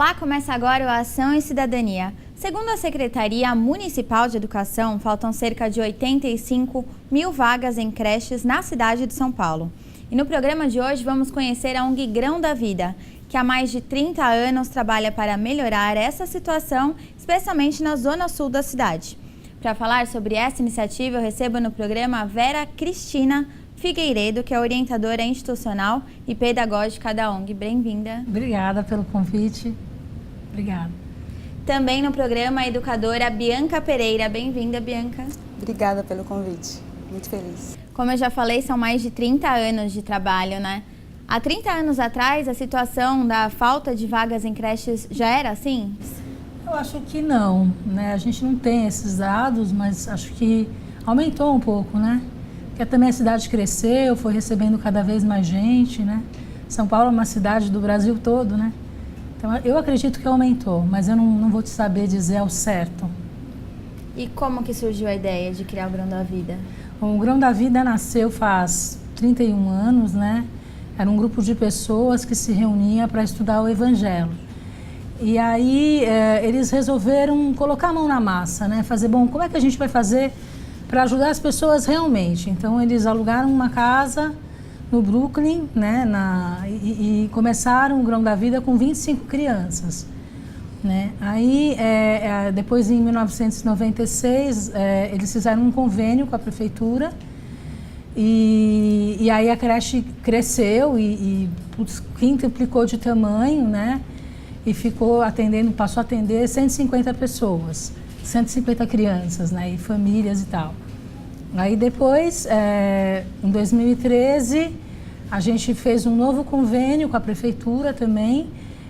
Olá, começa agora o Ação e Cidadania. Segundo a Secretaria Municipal de Educação, faltam cerca de 85 mil vagas em creches na cidade de São Paulo. E no programa de hoje vamos conhecer a ONG Grão da Vida, que há mais de 30 anos trabalha para melhorar essa situação, especialmente na zona sul da cidade. Para falar sobre essa iniciativa, eu recebo no programa a Vera Cristina Figueiredo, que é orientadora institucional e pedagógica da ONG. Bem-vinda. Obrigada pelo convite. Obrigada. Também no programa a educadora Bianca Pereira. Bem-vinda, Bianca. Obrigada pelo convite. Muito feliz. Como eu já falei, são mais de 30 anos de trabalho, né? Há 30 anos atrás, a situação da falta de vagas em creches já era assim? Eu acho que não, né? A gente não tem esses dados, mas acho que aumentou um pouco, né? Porque também a cidade cresceu, foi recebendo cada vez mais gente, né? São Paulo é uma cidade do Brasil todo, né? Então eu acredito que aumentou, mas eu não vou te saber dizer ao certo. E como que surgiu a ideia de criar o Grão da Vida? O Grão da Vida nasceu faz 31 anos, né? Era um grupo de pessoas que se reunia para estudar o Evangelho. E aí eles resolveram colocar a mão na massa, né? Fazer, bom, como é que a gente vai fazer para ajudar as pessoas realmente? Então eles alugaram uma casa no Brooklyn, né? E começaram o Grão da Vida com 25 crianças. Né? Aí, depois em 1996, eles fizeram um convênio com a prefeitura e aí a creche cresceu e quintuplicou de tamanho, né? E passou a atender 150 pessoas, 150 crianças, né? E famílias e tal. Aí depois, em 2013, a gente fez um novo convênio com a prefeitura também.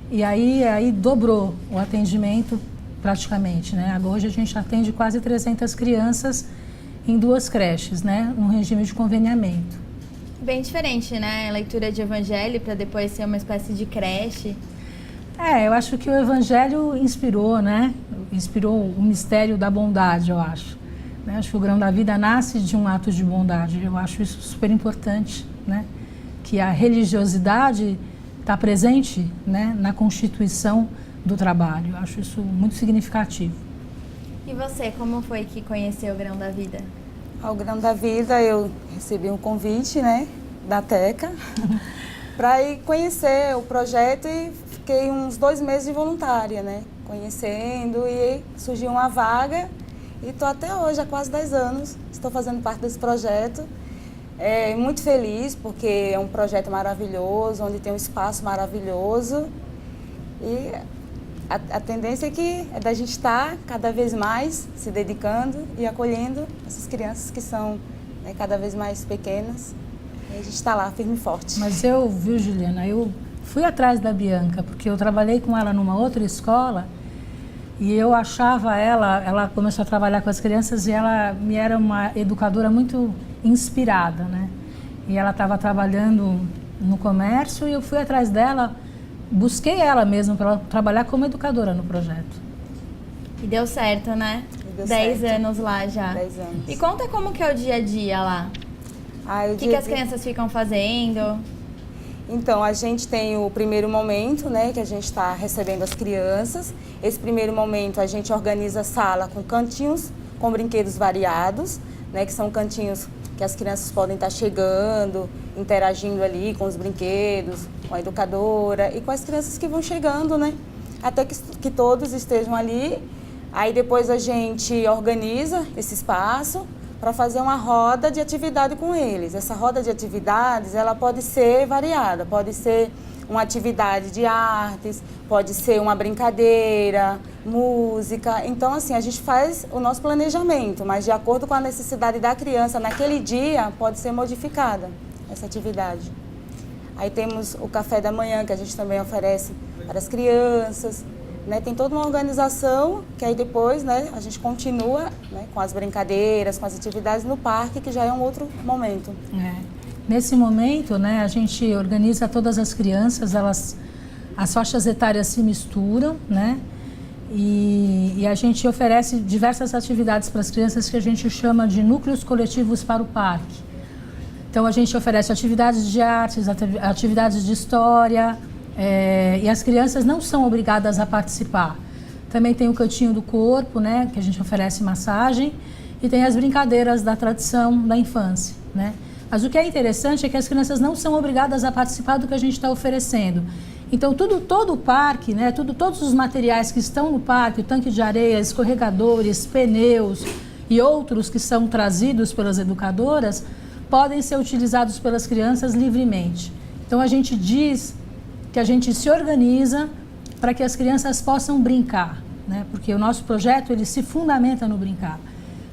E aí dobrou o atendimento praticamente, né? Hoje a gente atende quase 300 crianças em 2 creches, né? Um regime de conveniamento. Bem diferente, né? A leitura de evangelho para depois ser uma espécie de creche. Eu acho que o evangelho inspirou, né? Inspirou o mistério da bondade, eu acho. Né? Acho que o Grão da Vida nasce de um ato de bondade. Eu acho isso super importante, né? Que a religiosidade está presente, né, na constituição do trabalho. Eu acho isso muito significativo. E você, como foi que conheceu o Grão da Vida? Ao Grão da Vida eu recebi um convite, né, da Teca para ir conhecer o projeto e fiquei uns 2 meses de voluntária, né, conhecendo, e surgiu uma vaga e estou até hoje, há quase 10 anos, estou fazendo parte desse projeto. Muito feliz porque é um projeto maravilhoso, onde tem um espaço maravilhoso e a tendência é da gente estar cada vez mais se dedicando e acolhendo essas crianças que são, né, cada vez mais pequenas, e a gente está lá firme e forte. Mas viu, Juliana, eu fui atrás da Bianca porque eu trabalhei com ela numa outra escola e eu achava ela começou a trabalhar com as crianças e ela me era uma educadora muito inspirada, né? E ela estava trabalhando no comércio e eu fui atrás dela, busquei ela mesmo para ela trabalhar como educadora no projeto. E deu certo, né? Deu 10 certo. anos lá já. 10 anos. E conta como que é o dia a dia lá. O que as crianças ficam fazendo? Então, a gente tem o primeiro momento, né, que a gente está recebendo as crianças. Esse primeiro momento a gente organiza a sala com cantinhos com brinquedos variados, né, que são cantinhos que as crianças podem estar chegando, interagindo ali com os brinquedos, com a educadora e com as crianças que vão chegando, né, até que todos estejam ali. Aí depois a gente organiza esse espaço para fazer uma roda de atividade com eles. Essa roda de atividades, ela pode ser variada, pode ser uma atividade de artes, pode ser uma brincadeira, música. Então, assim, a gente faz o nosso planejamento, mas de acordo com a necessidade da criança naquele dia, pode ser modificada essa atividade. Aí temos o café da manhã, que a gente também oferece para as crianças, né? Tem toda uma organização que aí depois, né, a gente continua, né, com as brincadeiras, com as atividades no parque, que já é um outro momento. Nesse momento, né, a gente organiza todas as crianças, as faixas etárias se misturam, né, e a gente oferece diversas atividades para as crianças que a gente chama de núcleos coletivos para o parque. Então a gente oferece atividades de artes, atividades de história, e as crianças não são obrigadas a participar. Também tem o cantinho do corpo, né, que a gente oferece massagem, e tem as brincadeiras da tradição da infância, né? Mas o que é interessante é que as crianças não são obrigadas a participar do que a gente está oferecendo. Então, todo o parque, né, todos os materiais que estão no parque, o tanque de areia, escorregadores, pneus e outros que são trazidos pelas educadoras, podem ser utilizados pelas crianças livremente. Então, a gente diz que a gente se organiza para que as crianças possam brincar, né? Porque o nosso projeto ele se fundamenta no brincar.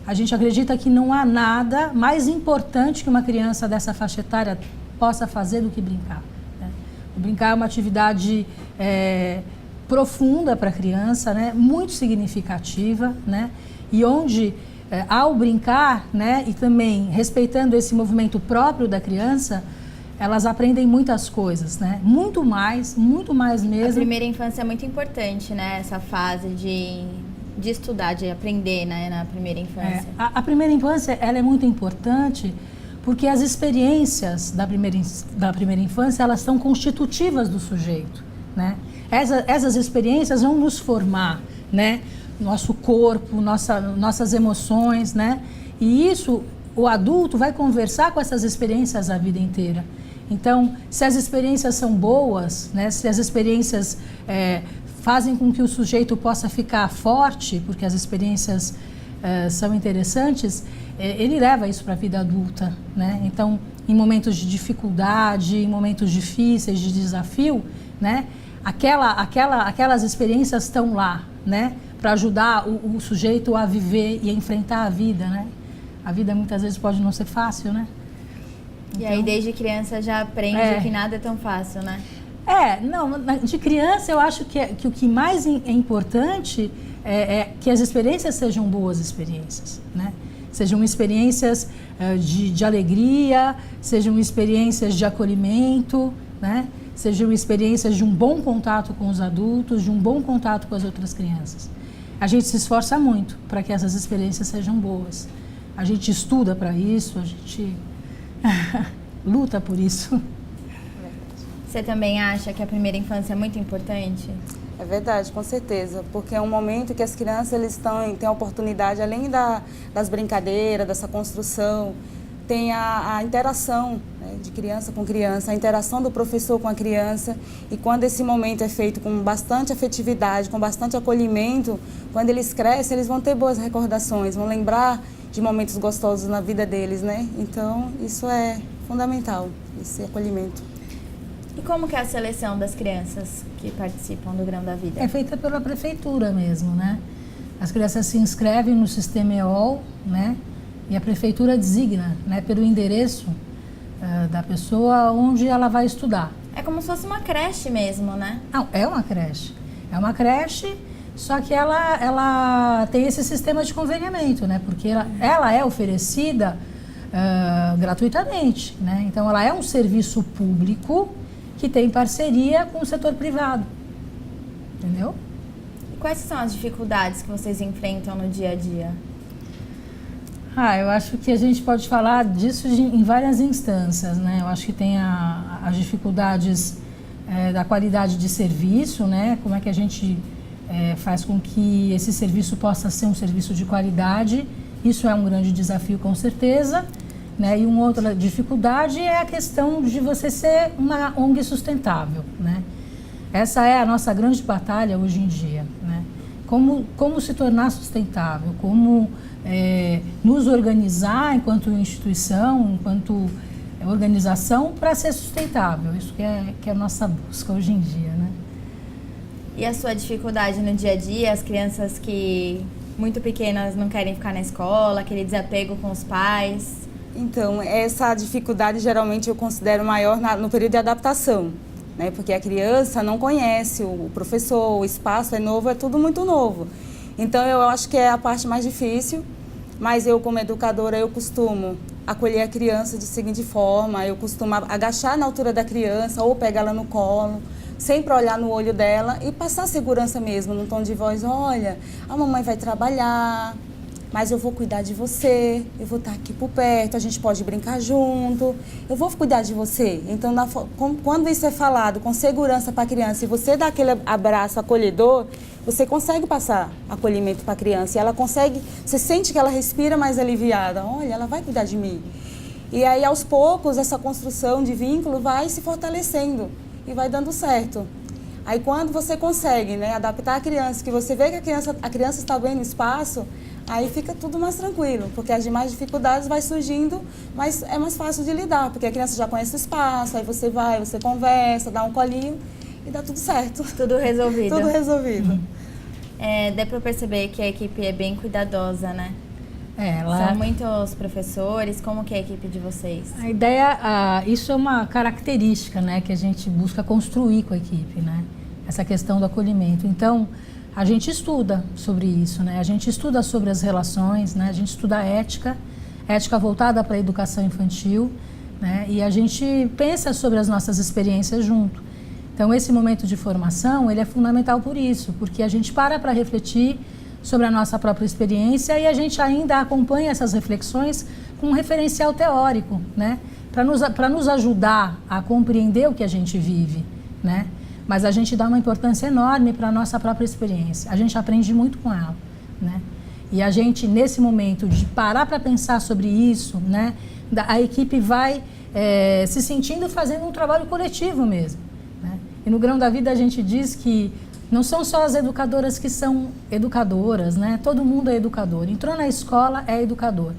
A gente acredita que não há nada mais importante que uma criança dessa faixa etária possa fazer do que brincar, né? O brincar é uma atividade profunda para a criança, né? Muito significativa, né? E onde, ao brincar, né? E também respeitando esse movimento próprio da criança, elas aprendem muitas coisas, né? Muito mais mesmo. A primeira infância é muito importante, né? Essa fase de estudar, de aprender, né? Na primeira infância. A primeira infância, ela é muito importante porque as experiências da primeira infância, elas são constitutivas do sujeito, né? Essas experiências vão nos formar, né? Nosso corpo, nossas emoções, né? E isso, o adulto vai conversar com essas experiências a vida inteira. Então, se as experiências são boas, né? Se as experiências fazem com que o sujeito possa ficar forte, porque as experiências são interessantes, ele leva isso para a vida adulta, né? Então, em momentos de dificuldade, em momentos difíceis, de desafio, né? Aquelas experiências estão lá, né? Para ajudar o sujeito a viver e a enfrentar a vida, né? A vida muitas vezes pode não ser fácil, né? E aí, desde criança, já aprende que nada é tão fácil, né? De criança eu acho que o que mais é importante é que as experiências sejam boas experiências, né? Sejam experiências de alegria, sejam experiências de acolhimento, né? Sejam experiências de um bom contato com os adultos, de um bom contato com as outras crianças. A gente se esforça muito para que essas experiências sejam boas. A gente estuda para isso, a gente luta por isso. Você também acha que a primeira infância é muito importante? É verdade, com certeza, porque é um momento que as crianças eles têm a oportunidade, além das brincadeiras, dessa construção, tem a interação, né, de criança com criança, a interação do professor com a criança, e quando esse momento é feito com bastante afetividade, com bastante acolhimento, quando eles crescem, eles vão ter boas recordações, vão lembrar de momentos gostosos na vida deles, né? Então, isso é fundamental, esse acolhimento. E como que é a seleção das crianças que participam do Grão da Vida? É feita pela prefeitura mesmo, né? As crianças se inscrevem no sistema EOL, né? E a prefeitura designa, né, pelo endereço da pessoa onde ela vai estudar. É como se fosse uma creche mesmo, né? Não, é uma creche. É uma creche, só que ela tem esse sistema de conveniamento, né? Porque ela é oferecida gratuitamente, né? Então, ela é um serviço público que tem parceria com o setor privado, entendeu? E quais são as dificuldades que vocês enfrentam no dia a dia? Eu acho que a gente pode falar disso em várias instâncias, né? Eu acho que tem as dificuldades da qualidade de serviço, né? Como é que a gente faz com que esse serviço possa ser um serviço de qualidade. Isso é um grande desafio, com certeza, né? E uma outra dificuldade é a questão de você ser uma ONG sustentável, né? Essa é a nossa grande batalha hoje em dia, né? Como se tornar sustentável, como nos organizar enquanto instituição, enquanto organização para ser sustentável. Isso que é a nossa busca hoje em dia, né? E a sua dificuldade no dia a dia, as crianças que muito pequenas não querem ficar na escola, aquele desapego com os pais? Então, essa dificuldade geralmente eu considero maior no período de adaptação, né? Porque a criança não conhece o professor, o espaço é novo, é tudo muito novo. Então, eu acho que é a parte mais difícil, mas eu, como educadora, eu costumo acolher a criança de seguinte forma, eu costumo agachar na altura da criança ou pegar ela no colo, sempre olhar no olho dela e passar segurança mesmo, num tom de voz, olha, a mamãe vai trabalhar, mas eu vou cuidar de você, eu vou estar aqui por perto, a gente pode brincar junto, eu vou cuidar de você. Então, quando isso é falado com segurança para a criança e você dá aquele abraço acolhedor, você consegue passar acolhimento para a criança e ela consegue, você sente que ela respira mais aliviada, olha, ela vai cuidar de mim. E aí, aos poucos, essa construção de vínculo vai se fortalecendo e vai dando certo. Aí, quando você consegue, né, adaptar a criança, que você vê que a criança está bem no espaço, aí fica tudo mais tranquilo, porque as demais dificuldades vai surgindo, mas é mais fácil de lidar, porque a criança já conhece o espaço, aí você vai, você conversa, dá um colinho e dá tudo certo. Tudo resolvido. Tudo resolvido. Dá para perceber que a equipe é bem cuidadosa, né? São muitos professores, como que é a equipe de vocês? A ideia, isso é uma característica, né, que a gente busca construir com a equipe, né? Essa questão do acolhimento. Então, a gente estuda sobre isso, né? A gente estuda sobre as relações, né? A gente estuda a ética voltada para a educação infantil, né? E a gente pensa sobre as nossas experiências junto. Então, esse momento de formação, ele é fundamental por isso, porque a gente para refletir sobre a nossa própria experiência e a gente ainda acompanha essas reflexões com um referencial teórico, né? Para nos ajudar a compreender o que a gente vive, né? Mas a gente dá uma importância enorme para a nossa própria experiência. A gente aprende muito com ela, né? E a gente, nesse momento de parar para pensar sobre isso, né? A equipe vai se sentindo fazendo um trabalho coletivo mesmo, né? E no Grão da Vida a gente diz que não são só as educadoras que são educadoras, né? Todo mundo é educador. Entrou na escola, é educador.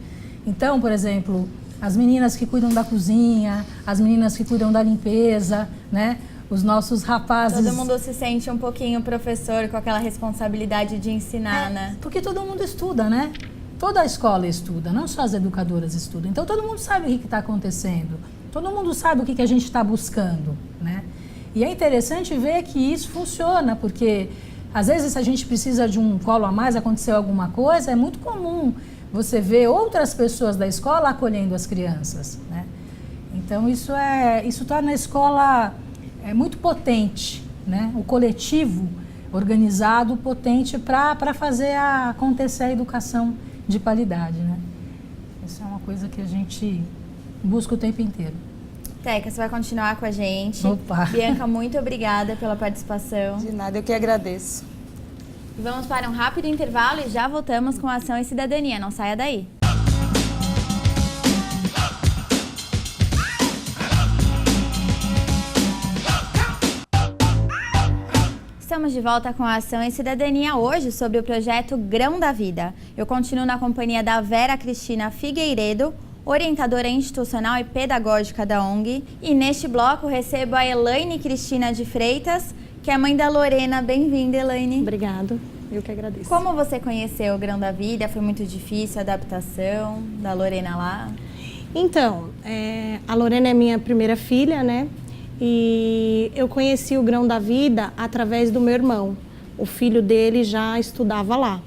Então, por exemplo, as meninas que cuidam da cozinha, as meninas que cuidam da limpeza, né? Os nossos rapazes... Todo mundo se sente um pouquinho professor com aquela responsabilidade de ensinar, né? Porque todo mundo estuda, né? Toda a escola estuda, não só as educadoras estudam. Então, todo mundo sabe o que está acontecendo. Todo mundo sabe o que a gente está buscando, né? E é interessante ver que isso funciona, porque às vezes se a gente precisa de um colo a mais, aconteceu alguma coisa, é muito comum você ver outras pessoas da escola acolhendo as crianças, né? Então isso torna a escola muito potente, né? O coletivo organizado, potente para fazer acontecer a educação de qualidade, né? Isso é uma coisa que a gente busca o tempo inteiro. Teca, você vai continuar com a gente. Opa. Bianca, muito obrigada pela participação. De nada, eu que agradeço. E vamos para um rápido intervalo e já voltamos com Ação e Cidadania. Não saia daí. Estamos de volta com a Ação e Cidadania hoje sobre o projeto Grão da Vida. Eu continuo na companhia da Vera Cristina Figueiredo, orientadora institucional e pedagógica da ONG. E neste bloco recebo a Elaine Cristina de Freitas, que é mãe da Lorena. Bem-vinda, Elaine. Obrigada, eu que agradeço. Como você conheceu o Grão da Vida? Foi muito difícil a adaptação da Lorena lá? Então, a Lorena é minha primeira filha, né? E eu conheci o Grão da Vida através do meu irmão. O filho dele já estudava lá.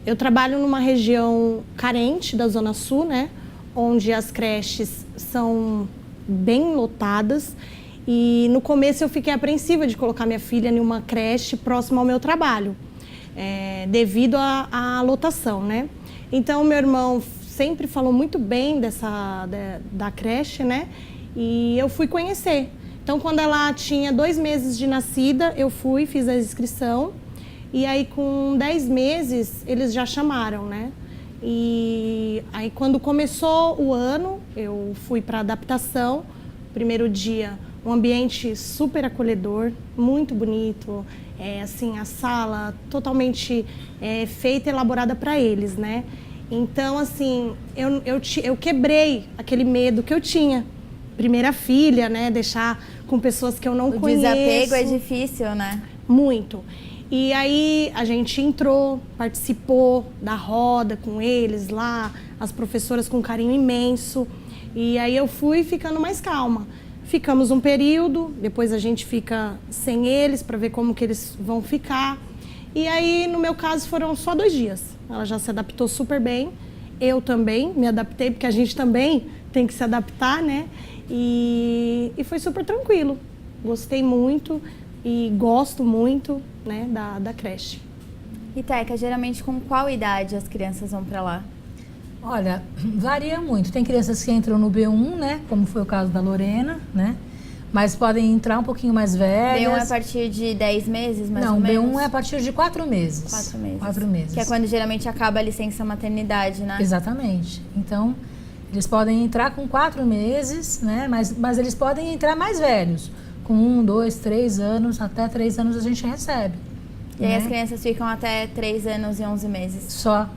Eu trabalho numa região carente da Zona Sul, né? Onde as creches são bem lotadas. E no começo eu fiquei apreensiva de colocar minha filha em uma creche próxima ao meu trabalho, devido à lotação, né? Então, meu irmão sempre falou muito bem da creche, né? E eu fui conhecer. Então, quando ela tinha 2 meses de nascida, eu fui, fiz a inscrição. E aí, com 10 meses, eles já chamaram, né? E aí, quando começou o ano, eu fui para adaptação. Primeiro dia, um ambiente super acolhedor, muito bonito. Assim, a sala totalmente feita e elaborada para eles, né? Então, assim, eu quebrei aquele medo que eu tinha. Primeira filha, né? Deixar com pessoas que eu não conheço. O desapego é difícil, né? Muito. E aí a gente entrou, participou da roda com eles lá, as professoras com carinho imenso. E aí eu fui ficando mais calma. Ficamos um período, depois a gente fica sem eles para ver como que eles vão ficar. E aí, no meu caso, foram só 2 dias. Ela já se adaptou super bem. Eu também me adaptei, porque a gente também tem que se adaptar, né? E foi super tranquilo. Gostei muito e gosto muito, né, da creche. E Teca, geralmente com qual idade as crianças vão para lá? Olha, varia muito. Tem crianças que entram no B1, né? Como foi o caso da Lorena, né? Mas podem entrar um pouquinho mais velhas. B1 é a partir de 10 meses, mais Não, ou menos? B1 é a partir de 4 meses. 4 meses. 4 meses. Que é quando geralmente acaba a licença maternidade, né? Exatamente. Então, eles podem entrar com 4 meses, né? Mas eles podem entrar mais velhos. Com 1, 2, 3 anos, até 3 anos a gente recebe. E aí né? as crianças ficam até 3 anos e 11 meses. Só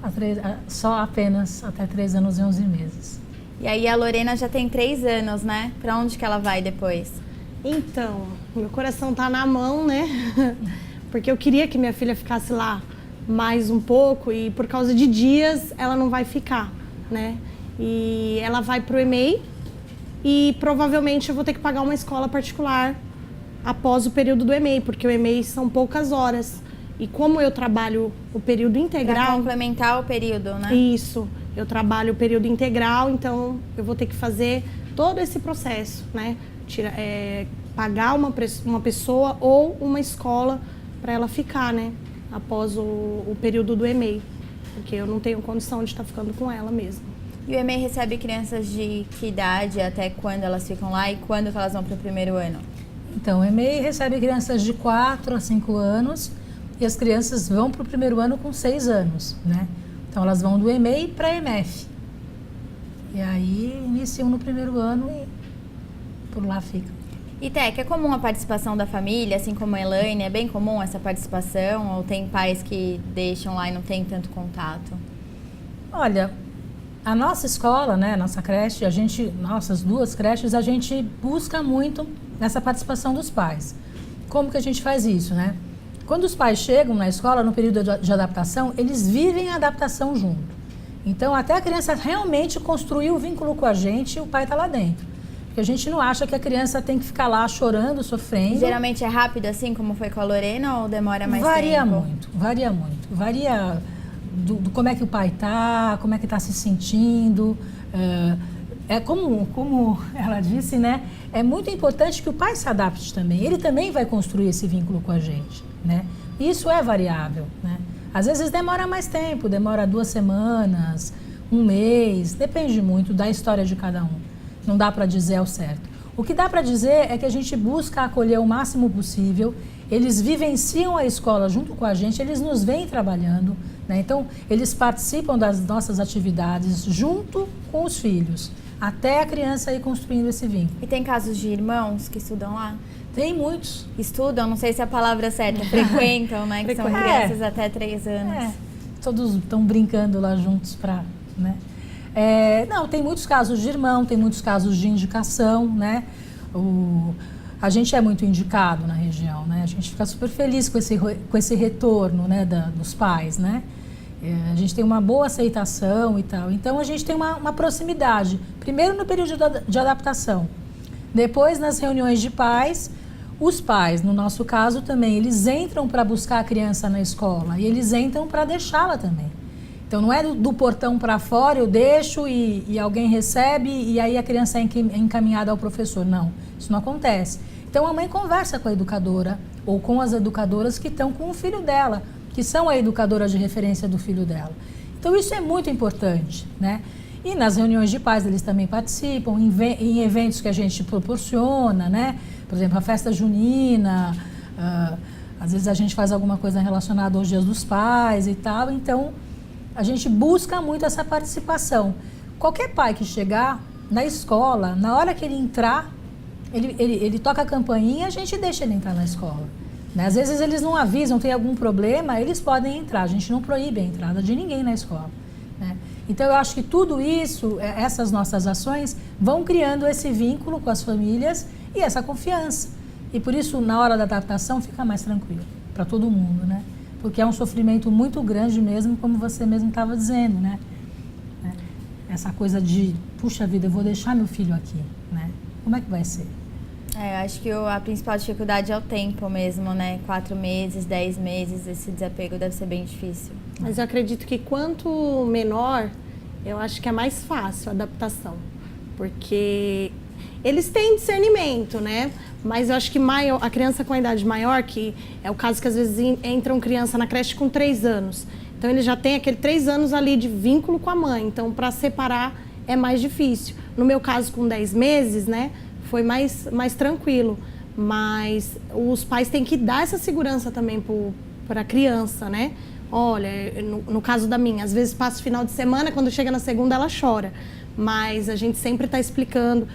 apenas até 3 anos e 11 meses. E aí a Lorena já tem 3 anos, né? Pra onde que ela vai depois? Então, meu coração tá na mão, né? Porque eu queria que minha filha ficasse lá mais um pouco e por causa de dias ela não vai ficar, né? E ela vai pro EMEI e provavelmente eu vou ter que pagar uma escola particular após o período do EMEI, porque o EMEI são poucas horas. E como eu trabalho o período integral... Pra complementar o período, né? Isso, eu trabalho o período integral, então eu vou ter que fazer todo esse processo, né? Pagar uma pessoa ou uma escola para ela ficar, né? Após o período do EMEI, porque eu não tenho condição de estar ficando com ela mesmo. E o EMEI recebe crianças de que idade, até quando elas ficam lá e quando que elas vão para o primeiro ano? Então, o EMEI recebe crianças de 4 a 5 anos e as crianças vão para o primeiro ano com 6 anos, né? Então, elas vão do EMEI para a EMF. E aí, iniciam no primeiro ano e por lá ficam. E Teca, é comum a participação da família, assim como a Elaine? É bem comum essa participação? Ou tem pais que deixam lá e não tem tanto contato? Olha, a nossa escola, né, nossa creche, nossas 2 creches, a gente busca muito essa participação dos pais. Como que a gente faz isso, né? Quando os pais chegam na escola, no período de adaptação, eles vivem a adaptação junto. Então, até a criança realmente construir o vínculo com a gente, o pai está lá dentro. Porque a gente não acha que a criança tem que ficar lá chorando, sofrendo. Geralmente é rápido assim, como foi com a Lorena, ou demora mais tempo? Varia muito. Varia do como é que o pai está, como é que está se sentindo. É como ela disse, né? É muito importante que o pai se adapte também. Ele também vai construir esse vínculo com a gente, né? Isso é variável, né? Às vezes demora mais tempo, demora 2 semanas, 1 mês, depende muito da história de cada um. Não dá para dizer ao certo. O que dá para dizer é que a gente busca acolher o máximo possível. Eles vivenciam a escola junto com a gente, eles nos vêm trabalhando, né? Então, eles participam das nossas atividades junto com os filhos, até a criança ir construindo esse vínculo. E tem casos de irmãos que estudam lá? Tem muitos. Estudam, não sei se é a palavra certa, frequentam, né? Que são crianças até 3 anos. Todos estão brincando lá juntos né? Não, tem muitos casos de irmão, tem muitos casos de indicação, né? A gente é muito indicado na região, né? A gente fica super feliz com esse retorno, né, dos pais, né? A gente tem uma boa aceitação e tal. Então, a gente tem uma proximidade. Primeiro no período de adaptação. Depois, nas reuniões de pais, os pais, no nosso caso também, eles entram para buscar a criança na escola e eles entram para deixá-la também. Então, não é do portão para fora, eu deixo e alguém recebe e aí a criança é encaminhada ao professor. Não, isso não acontece. Então, a mãe conversa com a educadora ou com as educadoras que estão com o filho dela, que são a educadora de referência do filho dela. Então, isso é muito importante, né? E nas reuniões de pais eles também participam, em eventos que a gente proporciona, né? Por exemplo, a festa junina, às vezes a gente faz alguma coisa relacionada aos dias dos pais e tal. Então, a gente busca muito essa participação. Qualquer pai que chegar na escola, na hora que ele entrar, ele toca a campainha e a gente deixa ele entrar na escola. Né? Às vezes eles não avisam, tem algum problema, eles podem entrar. A gente não proíbe a entrada de ninguém na escola. Né? Então, eu acho que tudo isso, essas nossas ações, vão criando esse vínculo com as famílias e essa confiança. E por isso, na hora da adaptação, fica mais tranquilo para todo mundo, né? Porque é um sofrimento muito grande mesmo, como você mesmo estava dizendo, né? Essa coisa de, puxa vida, eu vou deixar meu filho aqui, né? Como é que vai ser? Eu acho que a principal dificuldade é o tempo mesmo, né? 4 meses, 10 meses, esse desapego deve ser bem difícil. Mas eu acredito que quanto menor, eu acho que é mais fácil a adaptação. Porque Eles têm discernimento, né? Mas eu acho que a criança com a idade maior, que é o caso que às vezes entram criança na creche com 3 anos. Então ele já tem aquele 3 anos ali de vínculo com a mãe. Então para separar é mais difícil. No meu caso com 10 meses, né? Foi mais tranquilo. Mas os pais têm que dar essa segurança também para a criança, né? Olha, no caso da minha, às vezes passa o final de semana, quando chega na segunda ela chora. Mas a gente sempre está explicando,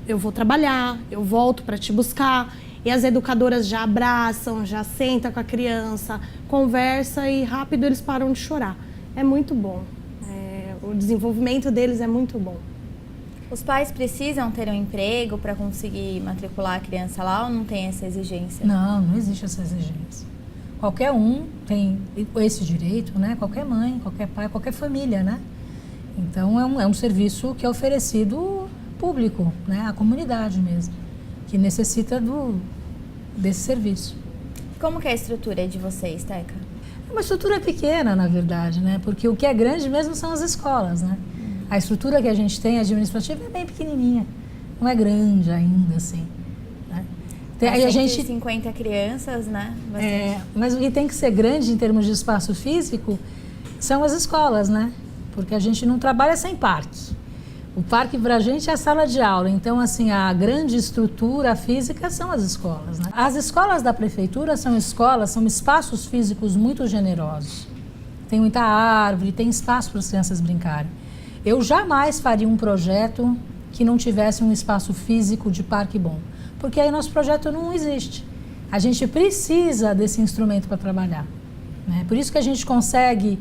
eu vou trabalhar, eu volto para te buscar. E as educadoras já abraçam, já sentam com a criança, conversa e rápido eles param de chorar. É muito bom. O desenvolvimento deles é muito bom. Os pais precisam ter um emprego para conseguir matricular a criança lá ou não tem essa exigência? Não existe essa exigência. Qualquer um tem esse direito, né? Qualquer mãe, qualquer pai, qualquer família, né? Então é um serviço que é oferecido público, né? À comunidade mesmo, que necessita desse serviço. Como que é a estrutura de vocês, Teca? É uma estrutura pequena, na verdade, né? Porque o que é grande mesmo são as escolas, né? A estrutura que a gente tem administrativa é bem pequenininha, não é grande ainda, assim. Né? Aí a gente 50 crianças, né? Mas o que tem que ser grande em termos de espaço físico são as escolas, né? Porque a gente não trabalha sem parque. O parque para a gente é a sala de aula, então assim, a grande estrutura física são as escolas, né? As escolas da prefeitura são espaços físicos muito generosos. Tem muita árvore, tem espaço para as crianças brincarem. Eu jamais faria um projeto que não tivesse um espaço físico de parque bom, porque aí nosso projeto não existe. A gente precisa desse instrumento para trabalhar, né? Por isso que a gente consegue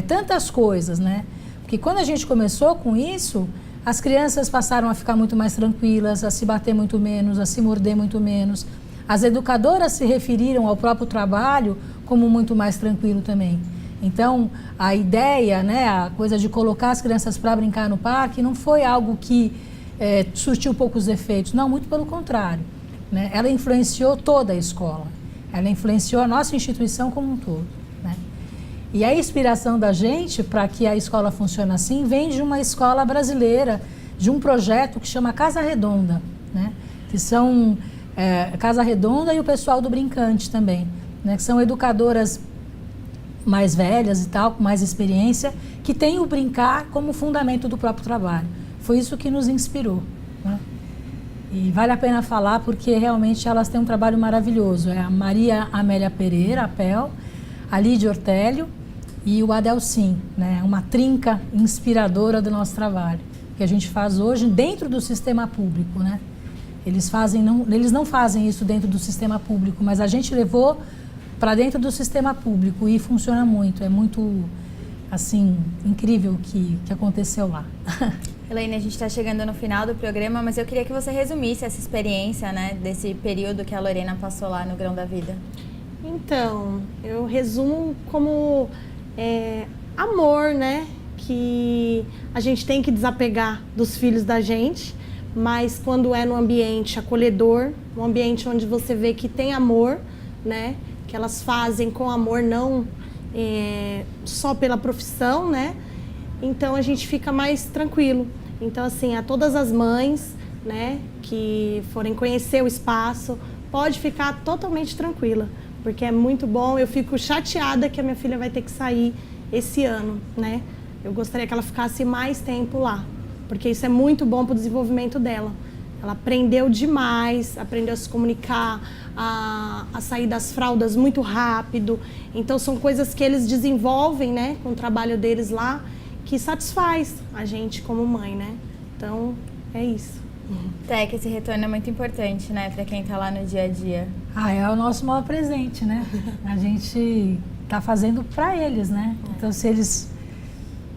tantas coisas, né? Porque quando a gente começou com isso, as crianças passaram a ficar muito mais tranquilas, a se bater muito menos, a se morder muito menos. As educadoras se referiram ao próprio trabalho como muito mais tranquilo também. Então, a ideia, né, a coisa de colocar as crianças para brincar no parque não foi algo que surtiu poucos efeitos, não, muito pelo contrário, né? Ela influenciou toda a escola, ela influenciou a nossa instituição como um todo, né? E a inspiração da gente para que a escola funcione assim vem de uma escola brasileira, de um projeto que chama Casa Redonda, né? Que são Casa Redonda e o pessoal do Brincante também, né? Que são educadoras mais velhas e tal, com mais experiência, que tem o brincar como fundamento do próprio trabalho. Foi isso que nos inspirou, né? E vale a pena falar porque realmente elas têm um trabalho maravilhoso. É a Maria Amélia Pereira, a PEL, a Lídia Ortélio e o Adelcim, né? Uma trinca inspiradora do nosso trabalho, que a gente faz hoje dentro do sistema público, né? Eles não fazem isso dentro do sistema público, mas a gente levou para dentro do sistema público e funciona muito. É muito, assim, incrível o que aconteceu lá. Elaine, a gente está chegando no final do programa, mas eu queria que você resumisse essa experiência, né, desse período que a Lorena passou lá no Grão da Vida. Então, eu resumo como amor, né, que a gente tem que desapegar dos filhos da gente, mas quando é no ambiente acolhedor, um ambiente onde você vê que tem amor, né, que elas fazem com amor, não só pela profissão, né? Então a gente fica mais tranquilo. Então assim, a todas as mães, né, que forem conhecer o espaço, pode ficar totalmente tranquila, porque é muito bom. Eu fico chateada que a minha filha vai ter que sair esse ano, né? Eu gostaria que ela ficasse mais tempo lá, porque isso é muito bom para o desenvolvimento dela. Ela aprendeu demais, aprendeu a se comunicar, a sair das fraldas muito rápido. Então, são coisas que eles desenvolvem, né, com o trabalho deles lá, que satisfaz a gente como mãe, né? Então, é isso. Teca, esse retorno é muito importante, né, para quem está lá no dia a dia. É o nosso maior presente, né? A gente está fazendo para eles, né? Então, se eles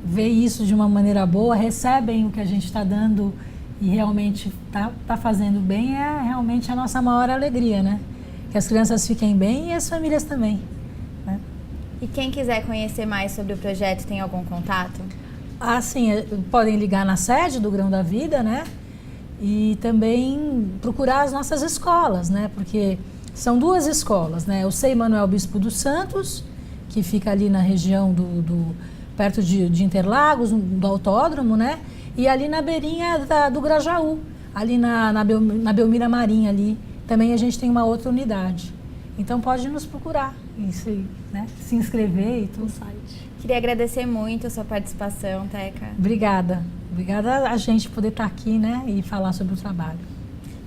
veem isso de uma maneira boa, recebem o que a gente está dando e realmente tá fazendo bem, é realmente a nossa maior alegria, né? Que as crianças fiquem bem e as famílias também, né? E quem quiser conhecer mais sobre o projeto, tem algum contato? Sim, podem ligar na sede do Grão da Vida, né? E também procurar as nossas escolas, né? Porque são 2 escolas, né? O Sei Manuel Bispo dos Santos, que fica ali na região perto de Interlagos, do autódromo, né? E ali na beirinha do Grajaú, ali na Belmira Marinha ali, também a gente tem uma outra unidade. Então pode nos procurar, né? Se inscrever e tudo. No site. Queria agradecer muito a sua participação, Teca. Obrigada. Obrigada a gente poder estar aqui, né, e falar sobre o trabalho.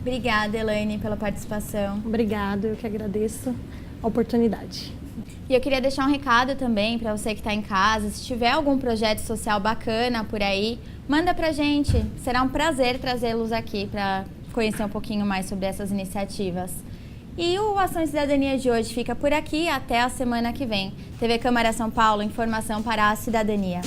Obrigada, Elaine, pela participação. Obrigada, eu que agradeço a oportunidade. E eu queria deixar um recado também para você que está em casa. Se tiver algum projeto social bacana por aí, manda pra gente. Será um prazer trazê-los aqui para conhecer um pouquinho mais sobre essas iniciativas. E o Ação e Cidadania de hoje fica por aqui. Até a semana que vem. TV Câmara São Paulo, informação para a cidadania.